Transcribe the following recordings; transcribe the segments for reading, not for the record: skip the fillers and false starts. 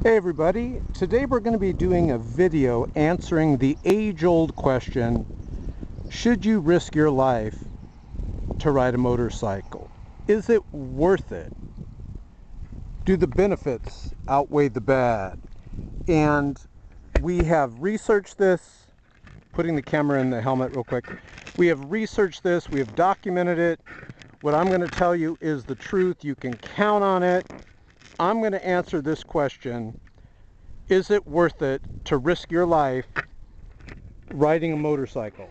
Hey everybody, today we're going to be doing a video answering the age-old question, should you risk your life to ride a motorcycle? Is it worth it? Do the benefits outweigh the bad? And we have researched this, putting the camera in the helmet real quick. We have researched this, we have documented it. What I'm going to tell you is the truth. You can count on it. I'm going to answer this question. Is it worth it to risk your life riding a motorcycle?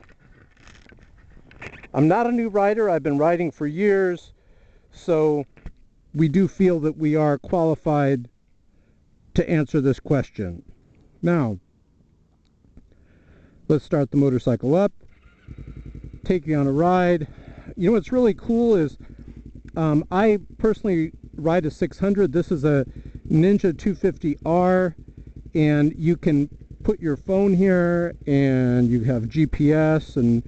I'm not a new rider. I've been riding for years, so we do feel that we are qualified to answer this question. Now, let's start the motorcycle up, take you on a ride. You know what's really cool is I personally ride a 600. This is a Ninja 250R, and you can put your phone here and you have GPS, and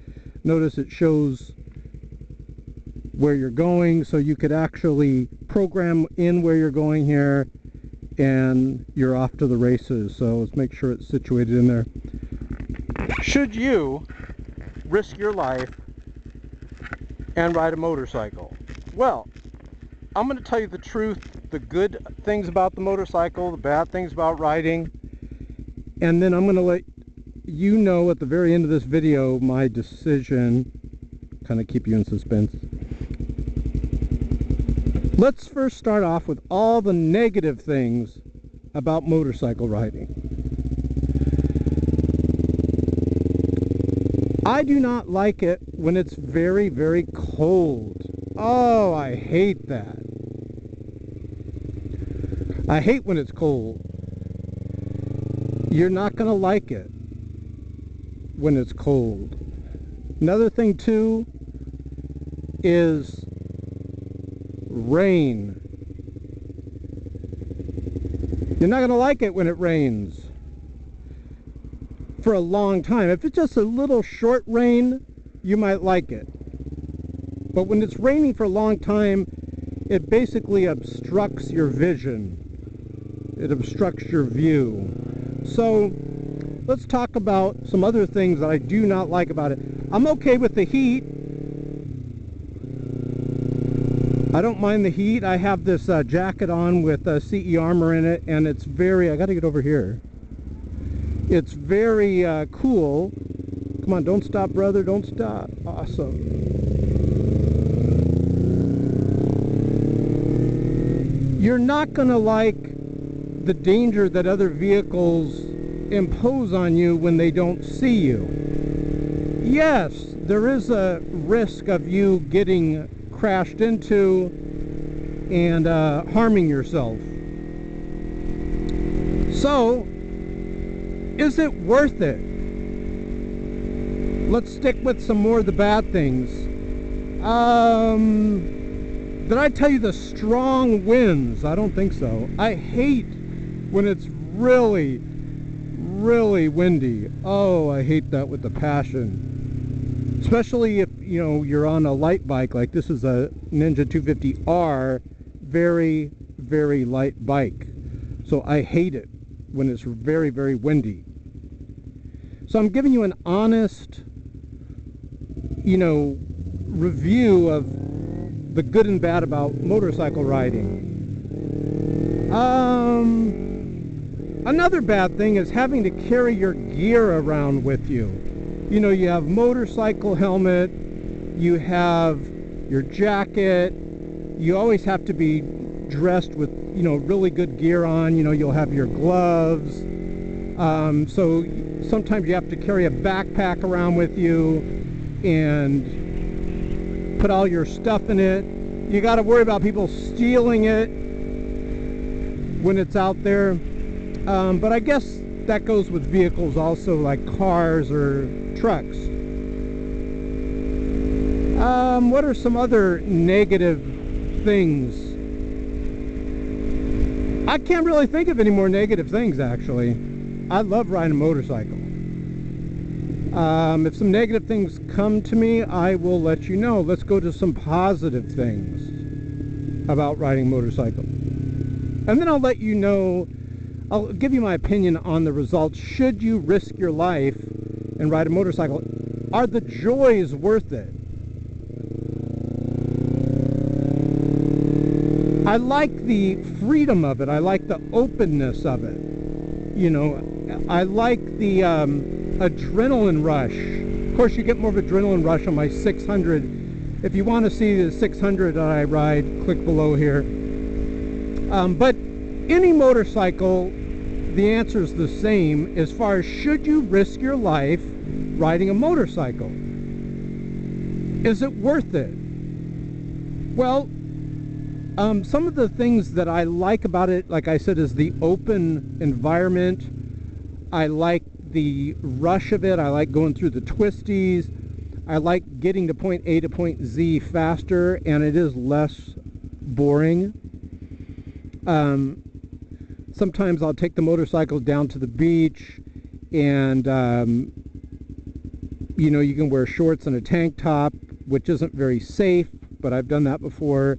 notice it shows where you're going, so you could actually program in where you're going here and you're off to the races. So let's make sure it's situated in there. Should you risk your life and ride a motorcycle? Well, I'm going to tell you the truth, the good things about the motorcycle, the bad things about riding, and then I'm going to let you know at the very end of this video my decision, kind of keep you in suspense. Let's first start off with all the negative things about motorcycle riding. I do not like it when it's very, very cold. Oh, I hate that. I hate when it's cold. You're not going to like it when it's cold. Another thing too is rain. You're not going to like it when it rains for a long time. If it's just a little short rain, you might like it. But when it's raining for a long time, it basically obstructs your vision. It obstructs your view. So let's talk about some other things that I do not like about it. I'm okay with the heat. I don't mind the heat. I have this jacket on with CE armor in it, and it's very, I gotta get over here. It's very cool. Come on, don't stop, brother, don't stop. Awesome. You're not gonna like the danger that other vehicles impose on you when they don't see you. Yes, there is a risk of you getting crashed into and harming yourself. So, is it worth it? Let's stick with some more of the bad things. Did I tell you the strong winds? I don't think so. I hate when it's really, really windy. Oh, I hate that with a passion. Especially if, you know, you're on a light bike, like this is a Ninja 250R, very, very light bike. So I hate it when it's very, very windy. So I'm giving you an honest, you know, review of the good and bad about motorcycle riding. Another bad thing is having to carry your gear around with you. You know, you have motorcycle helmet, you have your jacket, you always have to be dressed with, you know, really good gear on. You know, you'll have your gloves. So sometimes you have to carry a backpack around with you and put all your stuff in it. You got to worry about people stealing it when it's out there. But I guess that goes with vehicles also, like cars or trucks. What are some other negative things? I can't really think of any more negative things, actually. I love riding a motorcycle. If some negative things come to me, I will let you know. Let's go to some positive things about riding a motorcycle. And then I'll let you know I'll give you my opinion on the results. Should you risk your life and ride a motorcycle? Are the joys worth it? I like the freedom of it. I like the openness of it. You know, I like the adrenaline rush. Of course, you get more of an adrenaline rush on my 600. If you want to see the 600 that I ride, click below here. But any motorcycle, the answer is the same as far as should you risk your life riding a motorcycle? Is it worth it? Well, some of the things that I like about it, like I said, is the open environment. I like the rush of it. I like going through the twisties. I like getting to point A to point Z faster, and it is less boring. Sometimes I'll take the motorcycle down to the beach, and you know, you can wear shorts and a tank top, which isn't very safe, but I've done that before.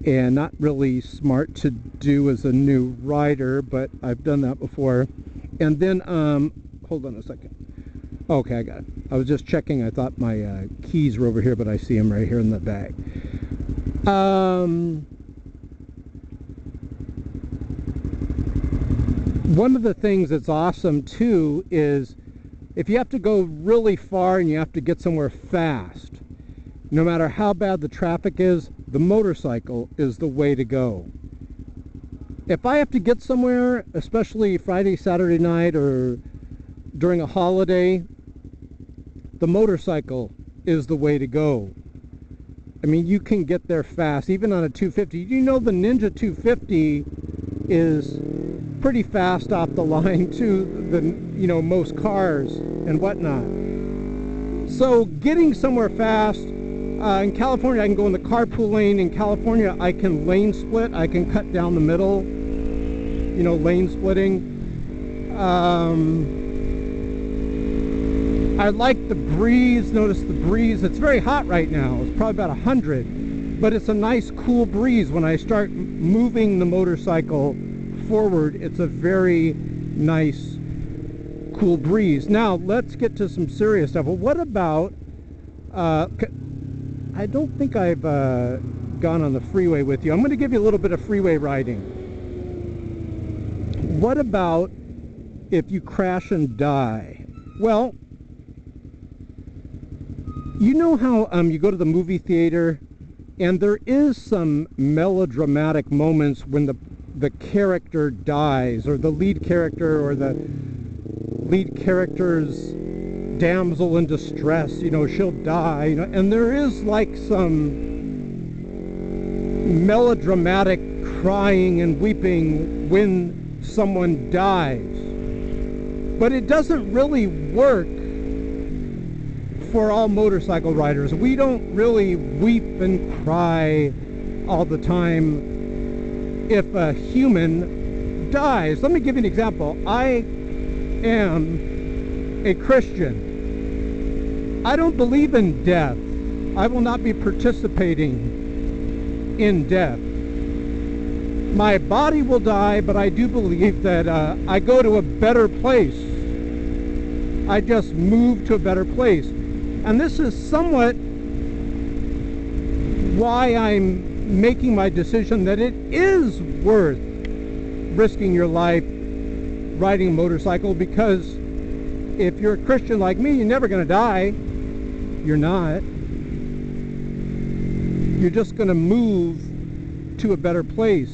And not really smart to do as a new rider, but I've done that before. And then, hold on a second. Okay, I got it. I was just checking. I thought my keys were over here, but I see them right here in the bag. One of the things that's awesome, too, is if you have to go really far and you have to get somewhere fast, no matter how bad the traffic is, the motorcycle is the way to go. If I have to get somewhere, especially Friday, Saturday night, or during a holiday, the motorcycle is the way to go. I mean, you can get there fast, even on a 250. You know, the Ninja 250 is pretty fast off the line to the, you know, most cars and whatnot. So getting somewhere fast, in California, I can go in the carpool lane. In California, I can lane split. I can cut down the middle, you know, lane splitting. I like the breeze. Notice the breeze. It's very hot right now. It's probably about 100, but it's a nice cool breeze. When I start moving the motorcycle forward, it's a very nice cool breeze. Now, let's get to some serious stuff. Well, what about... I don't think I've gone on the freeway with you. I'm going to give you a little bit of freeway riding. What about if you crash and die? Well, you know how you go to the movie theater and there is some melodramatic moments when the character dies, or the lead character, or the lead character's damsel in distress, you know, she'll die, you know, and there is like some melodramatic crying and weeping when someone dies. But it doesn't really work for all motorcycle riders. We don't really weep and cry all the time if a human dies. Let me give you an example. I am a Christian. I don't believe in death. I will not be participating in death. My body will die, but I do believe that I go to a better place. I just move to a better place. And this is somewhat why I'm making my decision that it is worth risking your life riding a motorcycle, because if you're a Christian like me, you're never going to die. You're not. You're just going to move to a better place.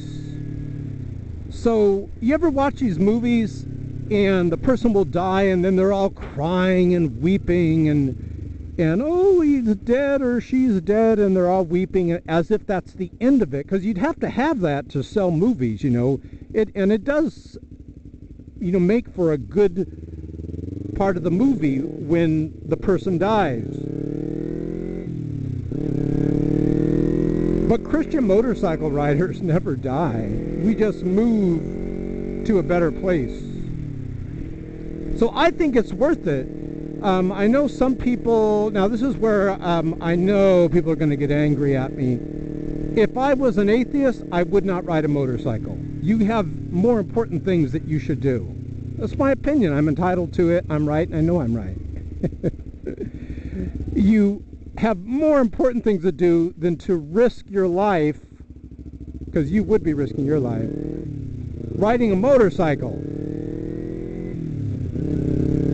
So, you ever watch these movies and the person will die and then they're all crying and weeping and oh, he's dead or she's dead, and they're all weeping as if that's the end of it, because you'd have to have that to sell movies, you know. It does, you know, make for a good part of the movie when the person dies. But Christian motorcycle riders never die. We just move to a better place. So I think it's worth it. I know some people, now this is where I know people are going to get angry at me. If I was an atheist, I would not ride a motorcycle. You have more important things that you should do. That's my opinion. I'm entitled to it. I'm right, and I know I'm right. You have more important things to do than to risk your life, because you would be risking your life, riding a motorcycle.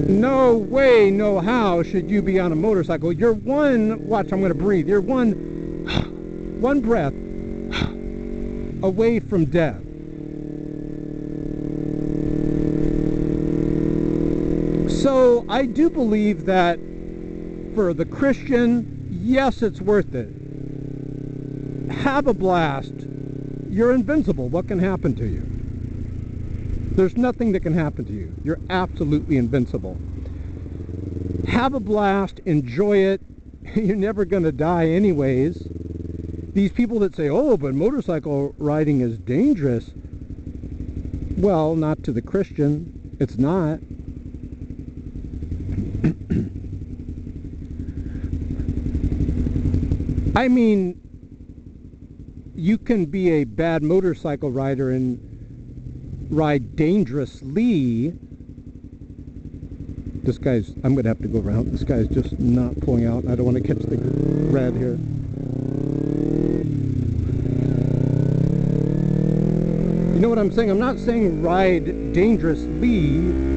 No way, no how should you be on a motorcycle. You're watch, I'm going to breathe. You're one breath away from death. So I do believe that for the Christian, yes, it's worth it. Have a blast. You're invincible. What can happen to you? There's nothing that can happen to you. You're absolutely invincible. Have a blast. Enjoy it. You're never going to die anyways. These people that say, oh, but motorcycle riding is dangerous. Well, not to the Christian. It's not. I mean, you can be a bad motorcycle rider and ride dangerously. This guy's, I'm going to have to go around. This guy's just not pulling out. I don't want to catch the red here. You know what I'm saying? I'm not saying ride dangerously.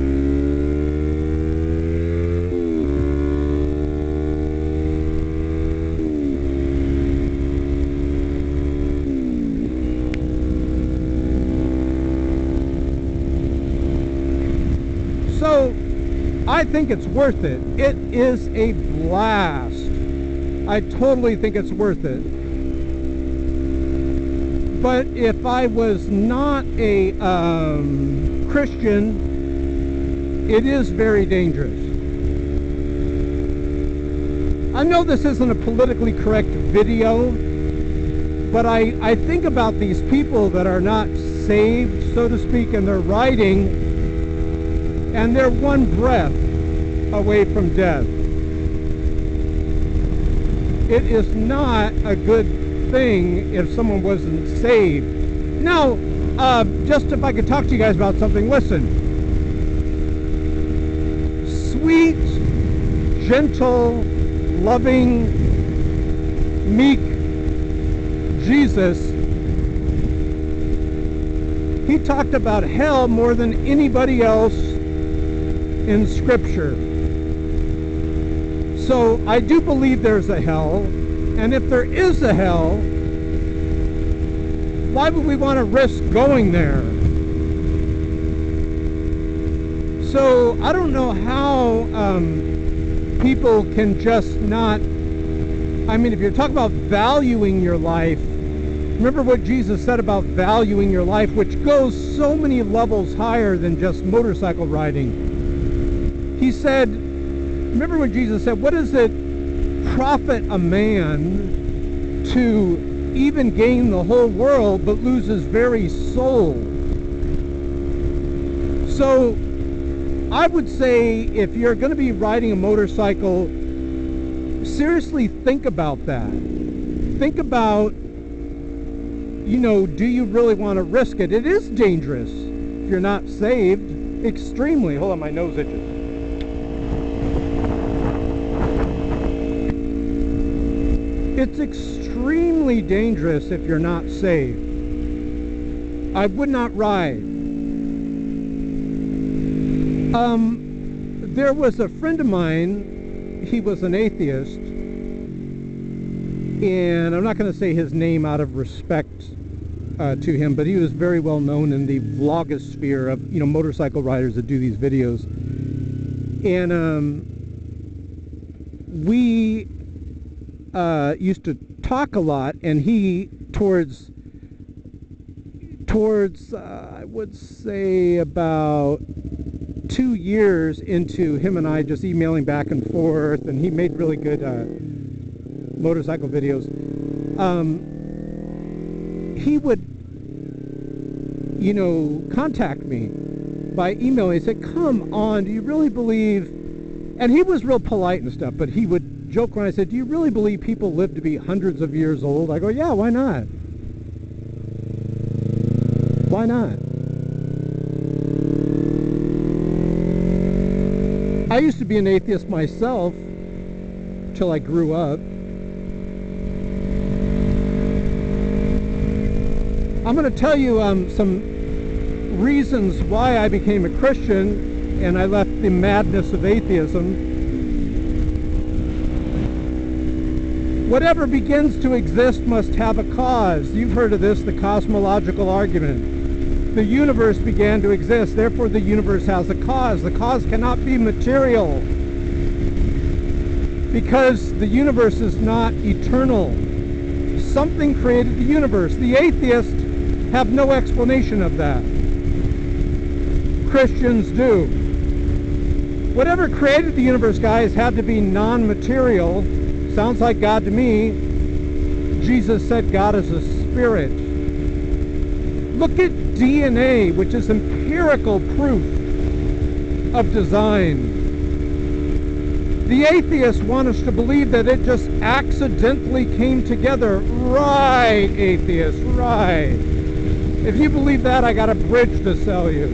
So, I think it's worth it. It is a blast. I totally think it's worth it. But if I was not a Christian, it is very dangerous. I know this isn't a politically correct video, but I think about these people that are not saved, so to speak, and they're riding, and they're one breath away from death. It is not a good thing if someone wasn't saved. Now, just if I could talk to you guys about something, listen. Sweet, gentle, loving, meek Jesus, he talked about hell more than anybody else in Scripture. So I do believe there's a hell, and if there is a hell, why would we want to risk going there? So I don't know how people can just not, I mean, if you're talking about valuing your life, remember what Jesus said about valuing your life, which goes so many levels higher than just motorcycle riding. He said, remember when Jesus said, what does it profit a man to even gain the whole world but lose his very soul? So I would say if you're going to be riding a motorcycle, seriously think about that. Think about, you know, do you really want to risk it? It is dangerous if you're not saved. Extremely. Hold on, my nose itches. It's extremely dangerous if you're not saved. I would not ride. There was a friend of mine, he was an atheist, and I'm not going to say his name out of respect to him, but he was very well known in the vlogosphere of, you know, motorcycle riders that do these videos. And we used to talk a lot, and he towards I would say about 2 years into him and I just emailing back and forth, and he made really good motorcycle videos. He would, you know, contact me by email. He said, come on, do you really believe, and he was real polite and stuff, but he would joke around. I said, do you really believe people live to be hundreds of years old? I go, yeah, why not? Why not? I used to be an atheist myself till I grew up. I'm going to tell you some reasons why I became a Christian and I left the madness of atheism. Whatever begins to exist must have a cause. You've heard of this, the cosmological argument. The universe began to exist, therefore the universe has a cause. The cause cannot be material because the universe is not eternal. Something created the universe. The atheists have no explanation of that. Christians do. Whatever created the universe, guys, had to be non-material. Sounds like God to me. Jesus said God is a spirit. Look at DNA, which is empirical proof of design. The atheists want us to believe that it just accidentally came together. Right, atheists, right. If you believe that, I got a bridge to sell you.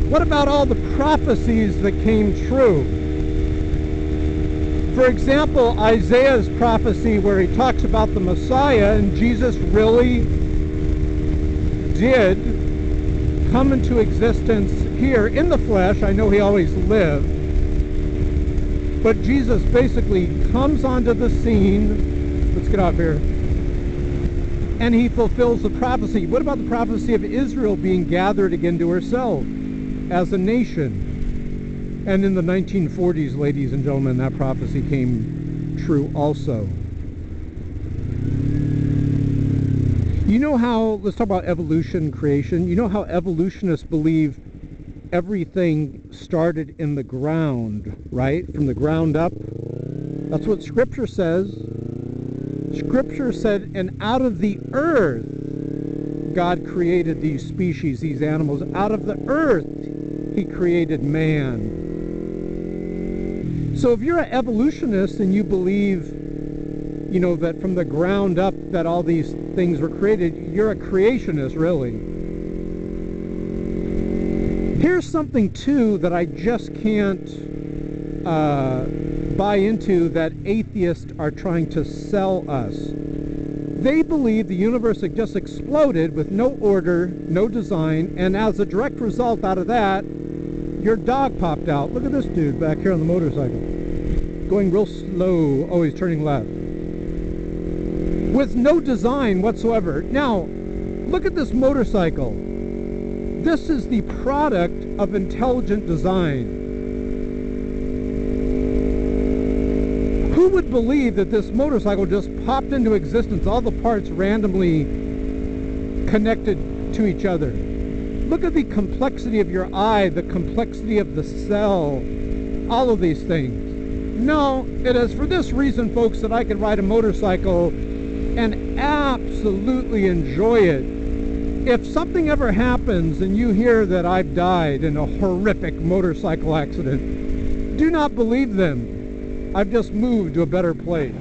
What about all the prophecies that came true? For example, Isaiah's prophecy where he talks about the Messiah, and Jesus really did come into existence here in the flesh. I know he always lived. But Jesus basically comes onto the scene. Let's get off here. And he fulfills the prophecy. What about the prophecy of Israel being gathered again to herself as a nation? And in the 1940s, ladies and gentlemen, that prophecy came true also. You know how, let's talk about evolution, creation. You know how evolutionists believe everything started in the ground, right? From the ground up. That's what Scripture says. Scripture said, and out of the earth, God created these species, these animals. Out of the earth, he created man. So if you're an evolutionist and you believe, you know, that from the ground up that all these things were created, you're a creationist, really. Here's something, too, that I just can't buy into that atheists are trying to sell us. They believe the universe had just exploded with no order, no design, and as a direct result out of that, your dog popped out. Look at this dude back here on the motorcycle. Going real slow. Oh, he's turning left. With no design whatsoever. Now, look at this motorcycle. This is the product of intelligent design. Who would believe that this motorcycle just popped into existence, all the parts randomly connected to each other? Look at the complexity of your eye, the complexity of the cell, all of these things. No, it is for this reason, folks, that I can ride a motorcycle and absolutely enjoy it. If something ever happens and you hear that I've died in a horrific motorcycle accident, do not believe them. I've just moved to a better place.